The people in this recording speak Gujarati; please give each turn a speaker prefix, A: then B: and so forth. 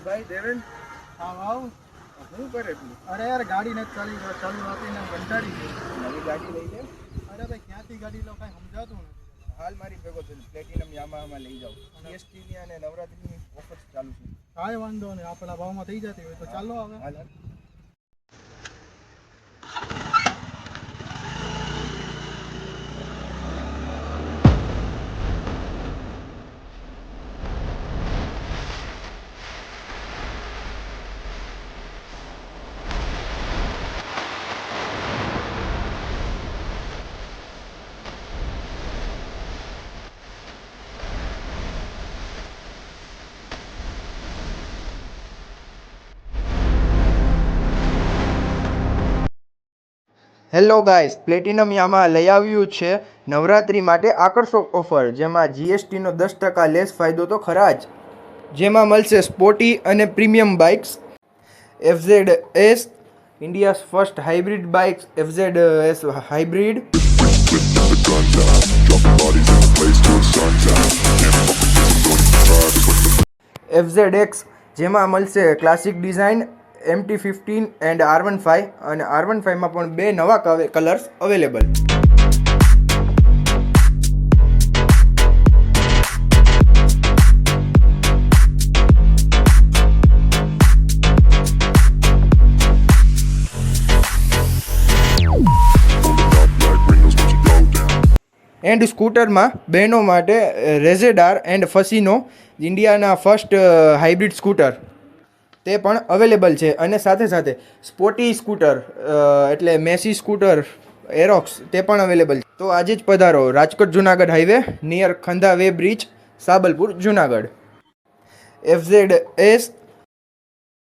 A: ભાઈ દેવેન
B: આવ
A: શું કરે તું?
B: અરે યાર ગાડી નથી ચાલુ રાખીને કંટાળી ગયો.
A: નવી ગાડી લઈ લે.
B: અરે ભાઈ ક્યાંથી ગાડી લો કાંઈ સમજાતું નથી.
A: હાલ મારી ભેગો છે પ્લેટિનમ યામાહામાં લઈ જાઉં. જીએસટીની અને નવરાત્રીની ઓફર ચાલુ છે.
B: કાંઈ વાંધો નહીં, આપણા ભાવમાં થઈ જતી હોય તો ચાલો હવે.
A: હાલ હાલ. હેલો ગાઈસ, પ્લેટિનમ યામાહા લઈ આવ્યું છે નવરાત્રી માટે આકર્ષક ઓફર, જેમાં જીએસટીનો 10% લેસ ફાયદો તો ખરા જ. જેમાં મળશે સ્પોર્ટી અને premium bikes, FZS India's first hybrid bikes, FZS hybrid, FZX જેમાં મળશે classic design, MT-15 and R15, અને R15માં પણ બે નવા કલર્સ અવેલેબલ. એન્ડ સ્કૂટરમાં બહેનો માટે રેઝેડાર એન્ડ ફસીનો ઇન્ડિયાના ફર્સ્ટ હાઇબ્રિડ સ્કૂટર તે પણ અવેલેબલ છે. અને સાથે સાથે સ્પોર્ટી સ્કૂટર એટલે મેસી સ્કૂટર એરોક્સ તે પણ અવેલેબલ છે. તો આજે જ પધારો Rajkot Junagadh highway near Khandha weigh bridge, Sabalpur, Junagadh. FZS